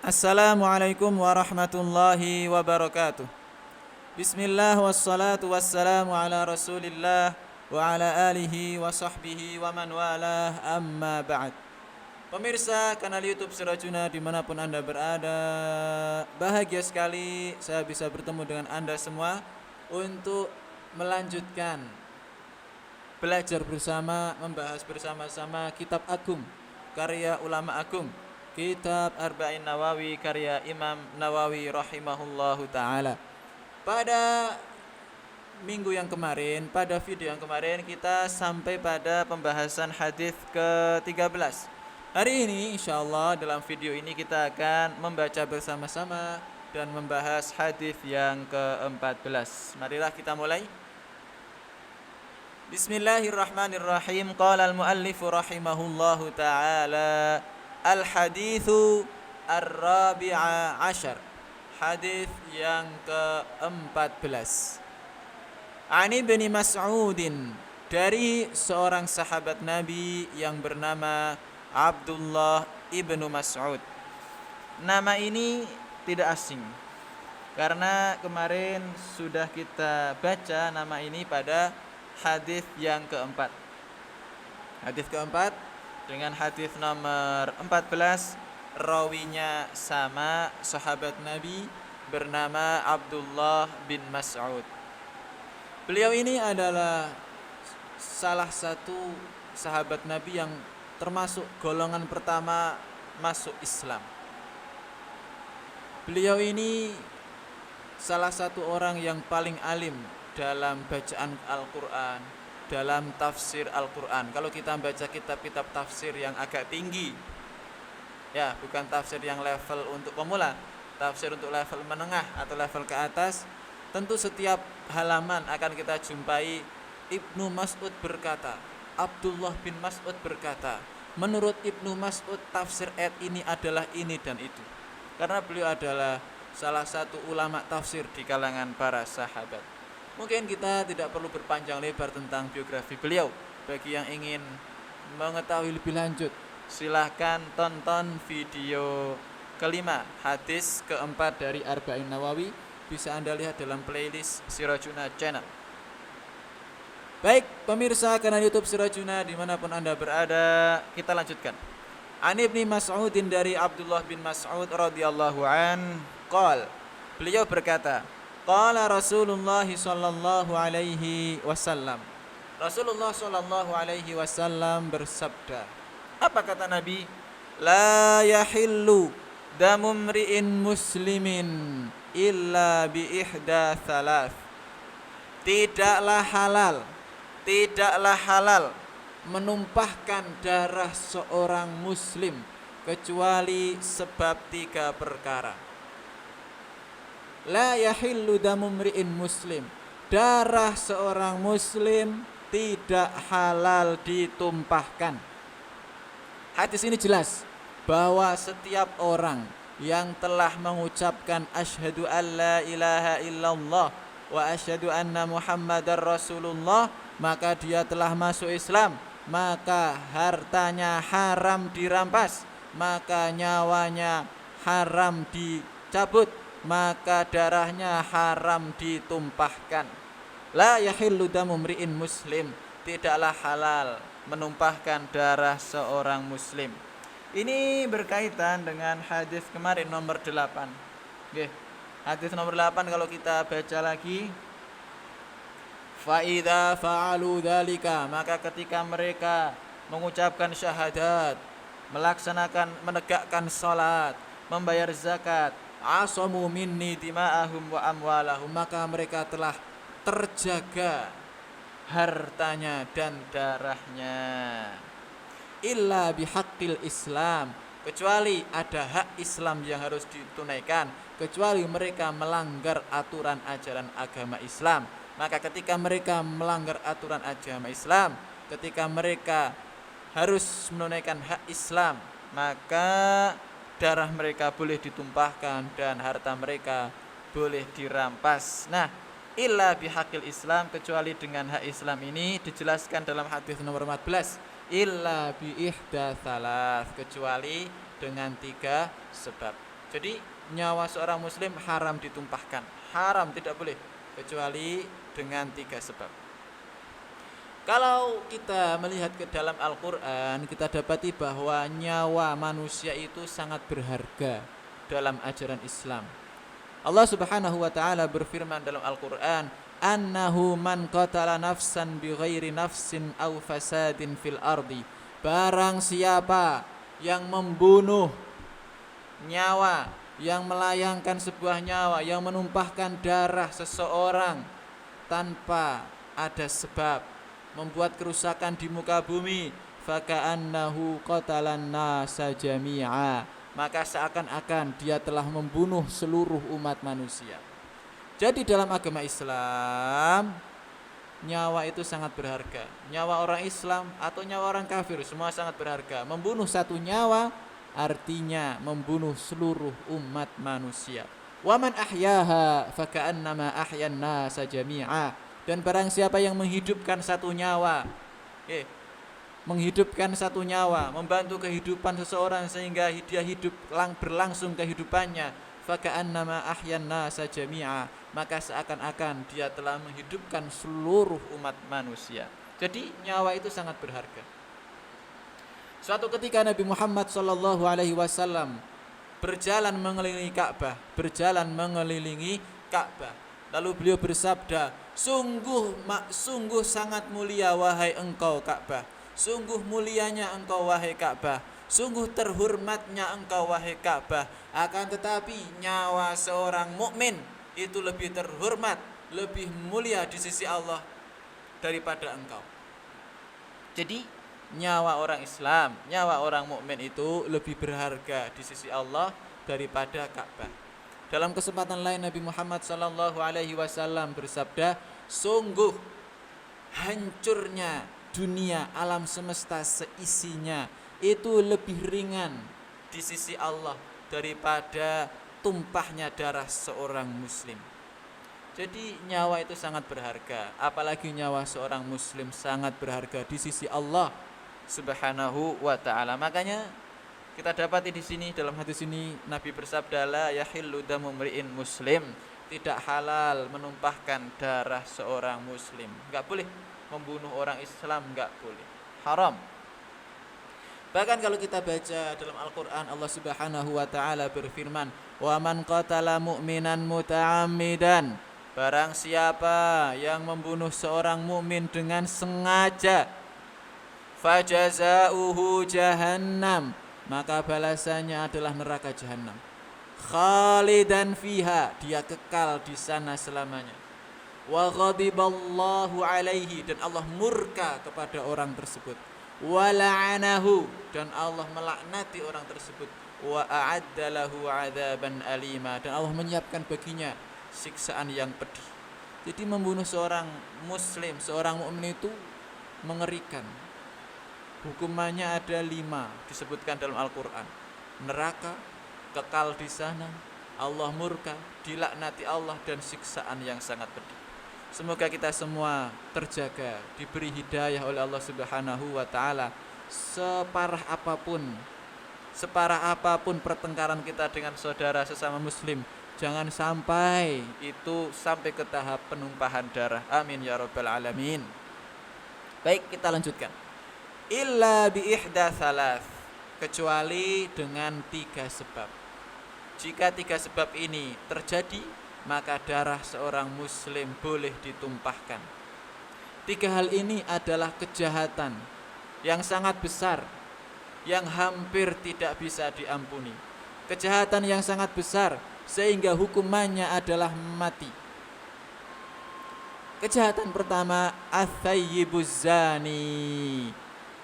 Assalamualaikum warahmatullahi wabarakatuh. Bismillah wassalatu wassalamu ala rasulillah wa ala alihi wa sahbihi wa man walah, amma ba'd. Pemirsa kanal YouTube Sirajuna dimanapun Anda berada, bahagia sekali saya bisa bertemu dengan Anda semua untuk melanjutkan belajar bersama, membahas bersama-sama kitab agung karya ulama agung, kitab Arba'in Nawawi karya Imam Nawawi rahimahullahu ta'ala. Pada minggu yang kemarin, pada video yang kemarin kita sampai pada pembahasan hadis ke-13. Hari ini insyaallah dalam video ini kita akan membaca bersama-sama dan membahas hadis yang ke-14. Marilah kita mulai. Bismillahirrahmanirrahim. Qala al-muallif rahimahullahu ta'ala al-hadithu ar-rabi'a ashar. Hadis yang ke-14. Ani bin Mas'udin, dari seorang sahabat Nabi yang bernama Abdullah ibnu Mas'ud. Nama ini tidak asing karena kemarin sudah kita baca nama ini pada hadis yang keempat. Hadis keempat dengan hadis nomor 14, rawinya sama sahabat Nabi bernama Abdullah bin Mas'ud. Beliau ini adalah salah satu sahabat Nabi yang termasuk golongan pertama masuk Islam. Beliau ini salah satu orang yang paling alim dalam bacaan Al-Quran, dalam tafsir Al-Quran. Kalau kita baca kitab-kitab tafsir yang agak tinggi, ya bukan tafsir yang level untuk pemula, tafsir untuk level menengah atau level ke atas, tentu setiap halaman akan kita jumpai Ibnu Mas'ud berkata, Abdullah bin Mas'ud berkata, menurut Ibnu Mas'ud tafsir ayat ini adalah ini dan itu. Karena beliau adalah salah satu ulama tafsir di kalangan para sahabat. Mungkin kita tidak perlu berpanjang lebar tentang biografi beliau. Bagi yang ingin mengetahui lebih lanjut, silahkan tonton video kelima, hadis keempat dari Arba'in Nawawi. Bisa Anda lihat dalam playlist Sirajuna Channel. Baik, pemirsa kanal YouTube Sirajuna dimanapun Anda berada, kita lanjutkan. An Ibni Mas'udin, dari Abdullah bin Mas'ud radhiyallahu an, qala, beliau berkata, qala Rasulullah sallallahu alaihi wasallam. Rasulullah sallallahu alaihi wasallam bersabda. Apa kata Nabi? La yahillu damu mri'in muslimin illa bi ihda thalath. Tidaklah halal menumpahkan darah seorang muslim kecuali sebab tiga perkara. La yahillu damu mri'in muslim, darah seorang muslim tidak halal ditumpahkan. Hadis ini jelas bahwa setiap orang yang telah mengucapkan asyhadu an la ilaha illallah wa asyhadu anna muhammadar rasulullah, maka dia telah masuk Islam, maka hartanya haram dirampas, maka nyawanya haram dicabut, maka darahnya haram ditumpahkan. La yahillu damu mri'in muslim, tidaklah halal menumpahkan darah seorang muslim. Ini berkaitan dengan hadis kemarin nomor 8. Oke. Hadis nomor 8 kalau kita baca lagi, fa idza fa'alu dzalika, maka ketika mereka mengucapkan syahadat, melaksanakan menegakkan salat, membayar zakat, asamu minni dima'ahum wa amwalahum, maka mereka telah terjaga hartanya dan darahnya. Illa bihaqqil Islam, kecuali ada hak Islam yang harus ditunaikan, kecuali mereka melanggar aturan ajaran agama Islam. Maka ketika mereka melanggar aturan agama Islam, ketika mereka harus menunaikan hak Islam, maka darah mereka boleh ditumpahkan dan harta mereka boleh dirampas. Nah, illa bihaqqil Islam, kecuali dengan hak Islam ini dijelaskan dalam hadis nomor 14. Illa bi ihda thalath, kecuali dengan 3 sebab. Jadi nyawa seorang muslim haram ditumpahkan. Haram, tidak boleh, kecuali dengan 3 sebab. Kalau kita melihat ke dalam Al-Quran, kita dapati bahwa nyawa manusia itu sangat berharga dalam ajaran Islam. Allah Subhanahu wa taala berfirman dalam Al-Quran, annahu man qatala nafsan bighairi nafsin aw fasadin fil ardi. Barang siapa yang membunuh nyawa, yang melayangkan sebuah nyawa, yang menumpahkan darah seseorang tanpa ada sebab, membuat kerusakan di muka bumi, faka'annahu qatalan nasa jami'a, maka seakan-akan dia telah membunuh seluruh umat manusia. Jadi dalam agama Islam, nyawa itu sangat berharga. Nyawa orang Islam atau nyawa orang kafir, semua sangat berharga. Membunuh satu nyawa artinya membunuh seluruh umat manusia. Wa man ahyaha faka'annama ahyan nasa jami'a. Dan barang siapa yang menghidupkan satu nyawa, menghidupkan satu nyawa, membantu kehidupan seseorang sehingga dia hidup berlangsung kehidupannya, faka'annama ahyan nasa jami'a, maka seakan-akan dia telah menghidupkan seluruh umat manusia. Jadi nyawa itu sangat berharga. Suatu ketika Nabi Muhammad SAW berjalan mengelilingi Ka'bah, lalu beliau bersabda, sungguh sangat mulia wahai engkau Ka'bah, sungguh mulianya engkau wahai Ka'bah, sungguh terhormatnya engkau wahai Ka'bah. Akan tetapi nyawa seorang mukmin itu lebih terhormat, lebih mulia di sisi Allah daripada engkau. Jadi nyawa orang Islam, nyawa orang mukmin itu lebih berharga di sisi Allah daripada Ka'bah. Dalam kesempatan lain Nabi Muhammad SAW bersabda, sungguh hancurnya dunia, alam semesta seisinya itu lebih ringan di sisi Allah daripada tumpahnya darah seorang muslim. Jadi nyawa itu sangat berharga, apalagi nyawa seorang muslim sangat berharga di sisi Allah Subhanahu wa taala. Makanya kita dapati di sini dalam hadis ini Nabi bersabda, la yahillu damu mri'in muslim, tidak halal menumpahkan darah seorang muslim. Enggak boleh membunuh orang Islam, enggak boleh. Haram. Bahkan kalau kita baca dalam Al-Qur'an, Allah Subhanahu wa taala berfirman, wa man qatala mu'minan muta'ammidan, barang siapa yang membunuh seorang mukmin dengan sengaja, fajazauhu jahannam, maka balasannya adalah neraka jahanam. Khalidan fiha, dia kekal di sana selamanya. Wa ghadiballahu alaihi, dan Allah murka kepada orang tersebut. Wa la'anahu, dan Allah melaknati orang tersebut. Wa a'adda lahu 'adzaban alima, dan Allah menyiapkan baginya siksaan yang pedih. Jadi membunuh seorang muslim, seorang mukmin itu mengerikan. Hukumannya ada 5 disebutkan dalam Al-Quran. Neraka, kekal di sana, Allah murka, dilaknati Allah, dan siksaan yang sangat pedih. Semoga kita semua terjaga, diberi hidayah oleh Allah Subhanahu wa taala. Separah apapun pertengkaran kita dengan saudara sesama muslim, jangan sampai itu sampai ke tahap penumpahan darah. Amin ya rabbal alamin. Baik, kita lanjutkan. Illa bi ihda thalath, kecuali dengan 3 sebab. Jika 3 sebab ini terjadi, maka darah seorang muslim boleh ditumpahkan. 3 hal ini adalah kejahatan yang sangat besar, yang hampir tidak bisa diampuni. Kejahatan yang sangat besar sehingga hukumannya adalah mati. Kejahatan pertama, ats-tsayyibuz zani,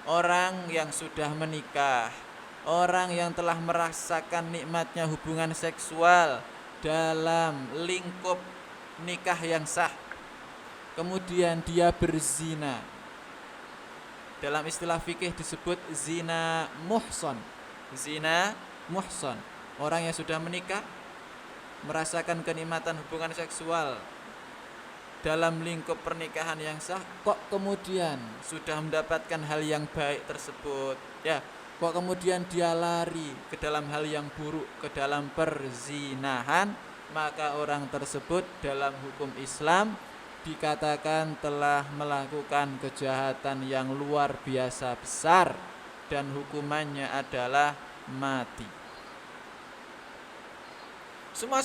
orang yang sudah menikah, orang yang telah merasakan nikmatnya hubungan seksual dalam lingkup nikah yang sah, kemudian dia berzina. Dalam istilah fikih disebut zina muhsan. Zina muhsan, orang yang sudah menikah, merasakan kenikmatan hubungan seksual dalam lingkup pernikahan yang sah, kok kemudian sudah mendapatkan hal yang baik tersebut, ya, kok kemudian dia lari ke dalam hal yang buruk, ke dalam perzinahan, maka orang tersebut dalam hukum Islam dikatakan telah melakukan kejahatan yang luar biasa besar dan hukumannya adalah mati. Semua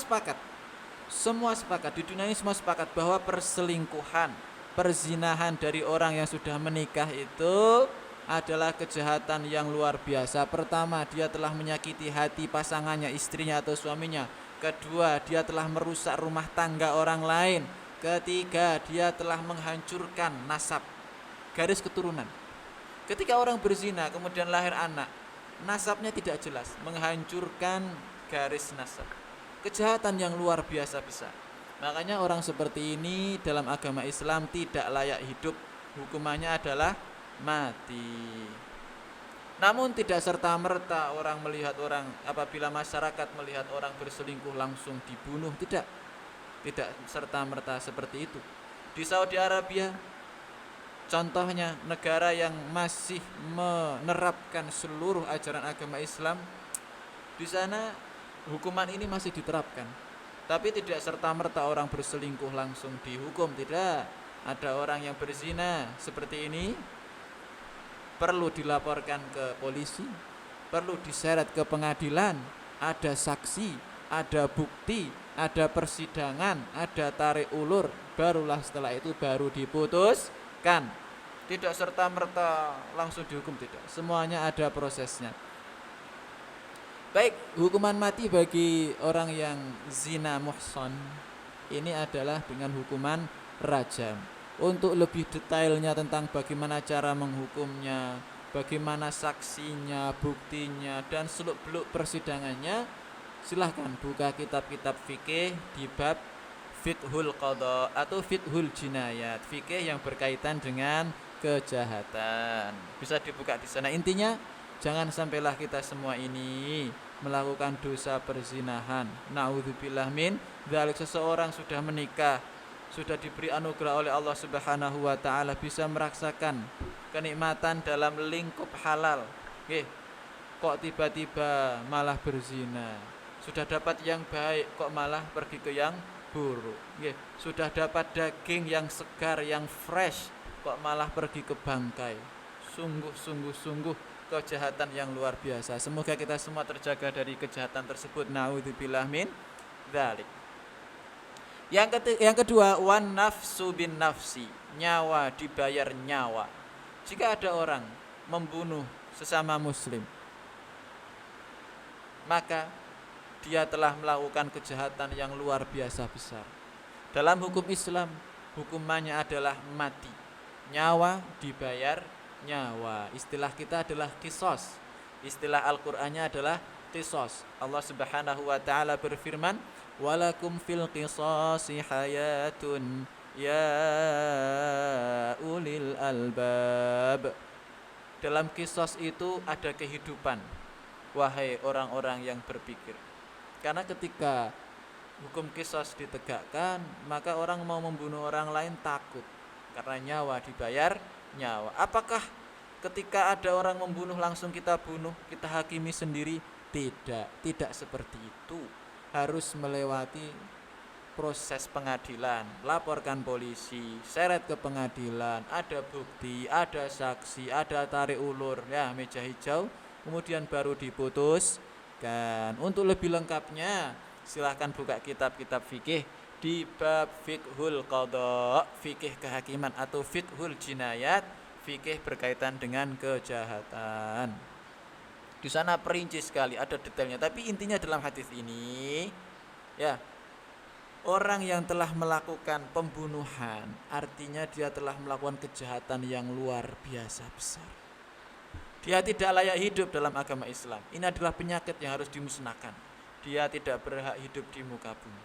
sepakat di dunia ini, semua sepakat bahwa perselingkuhan, perzinahan dari orang yang sudah menikah itu adalah kejahatan yang luar biasa. Pertama, dia telah menyakiti hati pasangannya, istrinya atau suaminya. Kedua, dia telah merusak rumah tangga orang lain. Ketiga, dia telah menghancurkan nasab, garis keturunan. Ketika orang berzina kemudian lahir anak, nasabnya tidak jelas, menghancurkan garis nasab. Kejahatan yang luar biasa besar. Makanya orang seperti ini dalam agama Islam tidak layak hidup, hukumannya adalah mati. Namun tidak serta-merta orang melihat orang, apabila masyarakat melihat orang berselingkuh langsung dibunuh, tidak serta-merta seperti itu. Di Saudi Arabia contohnya, negara yang masih menerapkan seluruh ajaran agama Islam, di sana hukuman ini masih diterapkan. Tapi tidak serta-merta orang berselingkuh langsung dihukum, tidak. Ada orang yang berzina seperti ini perlu dilaporkan ke polisi, perlu diseret ke pengadilan, ada saksi, ada bukti, ada persidangan, ada tarik ulur, barulah setelah itu baru diputuskan. Tidak serta-merta langsung dihukum, tidak. Semuanya ada prosesnya. Baik, hukuman mati bagi orang yang zina muhsan ini adalah dengan hukuman rajam. Untuk lebih detailnya tentang bagaimana cara menghukumnya, bagaimana saksinya, buktinya, dan seluk-beluk persidangannya, silahkan buka kitab-kitab fikih di bab fiqhul qadha atau fiqhul jinayat, fikih yang berkaitan dengan kejahatan. Bisa dibuka di sana. Intinya, jangan sampailah kita semua ini melakukan dosa perzinahan. Na'udzubillah min dzalik. Seseorang sudah menikah, sudah diberi anugerah oleh Allah Subhanahu wa taala, bisa merasakan kenikmatan dalam lingkup halal. Kok tiba-tiba malah berzina. Sudah dapat yang baik kok malah pergi ke yang buruk. Sudah dapat daging yang segar, yang fresh, kok malah pergi ke bangkai. Sungguh kejahatan yang luar biasa. Semoga kita semua terjaga dari kejahatan tersebut. Na'udzubillah min dzalik. Yang kedua, wan nafsu bin nafsi, nyawa dibayar nyawa. Jika ada orang membunuh sesama muslim, maka dia telah melakukan kejahatan yang luar biasa besar. Dalam hukum Islam, hukumannya adalah mati. Nyawa dibayar nyawa. Istilah kita adalah qisas. Istilah Al-Qur'annya adalah qisas. Allah Subhanahu wa taala berfirman, walakum fil qisasi hayatun ya ulil albab. Dalam qisas itu ada kehidupan, wahai orang-orang yang berpikir. Karena ketika hukum qisas ditegakkan, maka orang mau membunuh orang lain takut, karena nyawa dibayar nyawa. Apakah ketika ada orang membunuh langsung kita bunuh, kita hakimi sendiri? Tidak seperti itu. Harus melewati proses pengadilan, laporkan polisi, seret ke pengadilan, ada bukti, ada saksi, ada tarik ulur, ya meja hijau, kemudian baru diputuskan. Untuk lebih lengkapnya silahkan buka kitab-kitab fikih di bab fiqhul qadha, fikih kehakiman, atau fiqhul jinayat, fikih berkaitan dengan kejahatan. Di sana perinci sekali, ada detailnya. Tapi intinya dalam hadis ini, ya, orang yang telah melakukan pembunuhan, artinya dia telah melakukan kejahatan yang luar biasa besar. Dia tidak layak hidup dalam agama Islam. Ini adalah penyakit yang harus dimusnahkan. Dia tidak berhak hidup di muka bumi.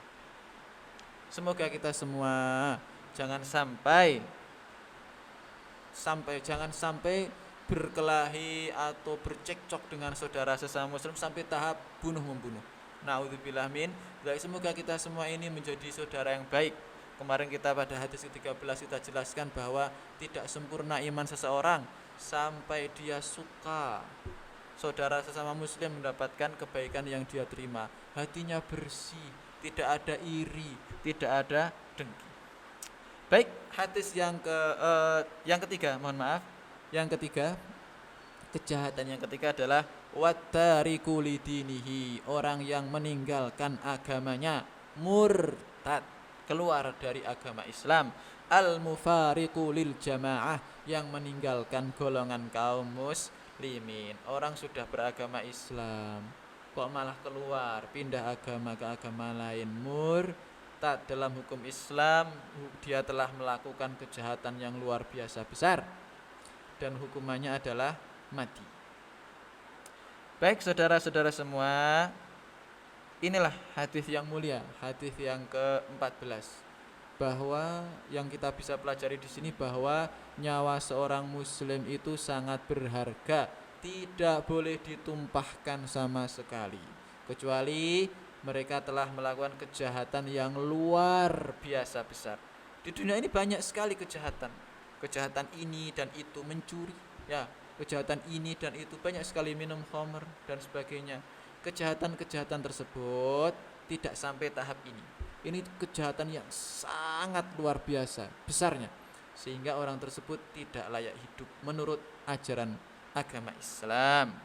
Semoga kita semua jangan sampai berkelahi atau bercekcok dengan saudara sesama muslim sampai tahap bunuh-membunuh. Na'udzubillah min dzalik. Semoga kita semua ini menjadi saudara yang baik. Kemarin kita pada hadis ke-13 kita jelaskan bahwa tidak sempurna iman seseorang sampai dia suka saudara sesama muslim mendapatkan kebaikan yang dia terima. Hatinya bersih, tidak ada iri, tidak ada dengki. Baik, hadis yang ketiga, mohon maaf. Yang ketiga, kejahatan yang ketiga adalah wattariku lidinihi, orang yang meninggalkan agamanya, murtad, keluar dari agama Islam. Al-mufariqu lil jamaah, yang meninggalkan golongan kaum muslimin. Orang sudah beragama Islam kok malah keluar, pindah agama ke agama lain, murtad. Dalam hukum Islam dia telah melakukan kejahatan yang luar biasa besar dan hukumannya adalah mati. Baik saudara-saudara semua, inilah hadis yang mulia, hadis yang ke-14, bahwa yang kita bisa pelajari di sini bahwa nyawa seorang muslim itu sangat berharga, tidak boleh ditumpahkan sama sekali, kecuali mereka telah melakukan kejahatan yang luar biasa besar. Di dunia ini banyak sekali kejahatan ini dan itu, mencuri, ya, kejahatan ini dan itu, banyak sekali minum khamr dan sebagainya. Kejahatan-kejahatan tersebut tidak sampai tahap ini. Ini kejahatan yang sangat luar biasa besarnya, sehingga orang tersebut tidak layak hidup menurut ajaran agama Islam.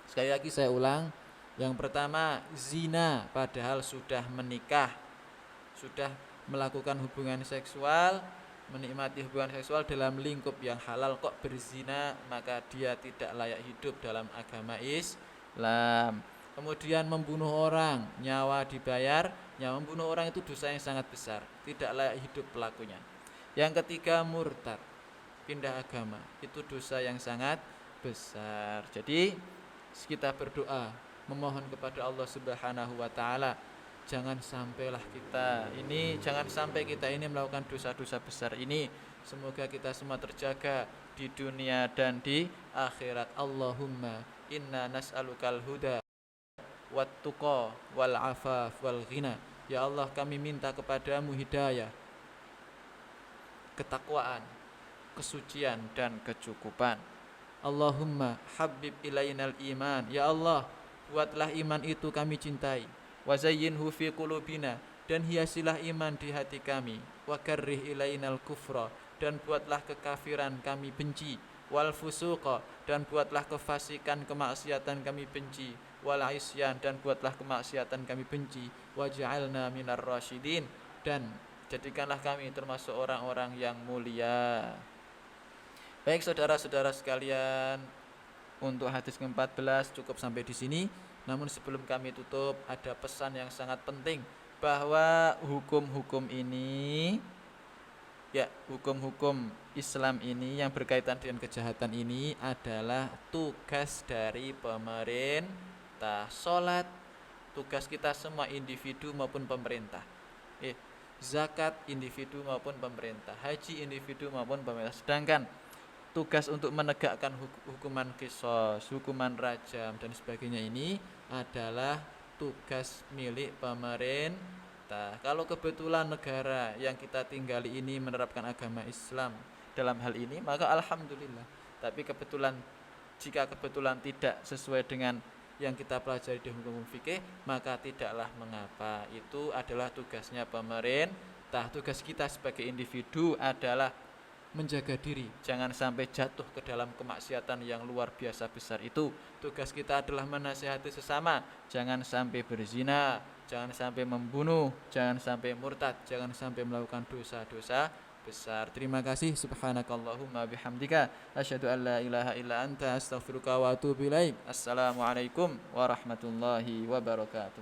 Sekali lagi saya ulang, yang pertama zina padahal sudah menikah, sudah melakukan hubungan seksual, menikmati hubungan seksual dalam lingkup yang halal, kok berzina, maka dia tidak layak hidup dalam agama Islam. Kemudian membunuh orang, nyawa dibayar, nyawa membunuh orang itu dosa yang sangat besar, tidak layak hidup pelakunya. Yang ketiga murtad, pindah agama, itu dosa yang sangat besar. Jadi kita berdoa, memohon kepada Allah Subhanahu wa taala, jangan sampai kita ini melakukan dosa-dosa besar ini. Semoga kita semua terjaga di dunia dan di akhirat. Allahumma inna nas'alukal huda wattuqa wal afaf wal ghina. Ya Allah, kami minta kepadamu hidayah, ketakwaan, kesucian dan kecukupan. Allahumma habib ilainal iman. Ya Allah, buatlah iman itu kami cintai. Wa zayyinhu fi qulubina, dan hiasilah iman di hati kami. Wa karrih ilainal kufra, dan buatlah kekafiran kami benci. Wal fusuqa, dan buatlah kefasikan, kemaksiatan kami benci. Wal isyan, dan buatlah kemaksiatan kami benci. Waj'alna minar rasyidin, dan jadikanlah kami termasuk orang-orang yang mulia. Baik saudara-saudara sekalian, untuk hadis ke-14 cukup sampai di sini. Namun sebelum kami tutup, ada pesan yang sangat penting, bahwa hukum-hukum ini, ya, hukum-hukum Islam ini yang berkaitan dengan kejahatan ini adalah tugas dari pemerintah. Sholat, tugas kita semua, individu maupun pemerintah. Zakat, individu maupun pemerintah. Haji, individu maupun pemerintah. Sedangkan tugas untuk menegakkan hukuman qisas, hukuman rajam dan sebagainya ini adalah tugas milik pemerintah. Kalau kebetulan negara yang kita tinggali ini menerapkan agama Islam dalam hal ini, maka alhamdulillah. Tapi jika kebetulan tidak sesuai dengan yang kita pelajari di hukum fikih, maka tidaklah mengapa. Itu adalah tugasnya pemerintah. Tugas kita sebagai individu adalah menjaga diri, jangan sampai jatuh ke dalam kemaksiatan yang luar biasa besar itu. Tugas kita adalah menasihati sesama, jangan sampai berzina, jangan sampai membunuh, jangan sampai murtad, jangan sampai melakukan dosa-dosa besar. Terima kasih. Subhanakallahumma bihamdika asyhadu an la ilaha illa anta astaghfiruka wa atubu ilaik. Assalamualaikum warahmatullahi wabarakatuh.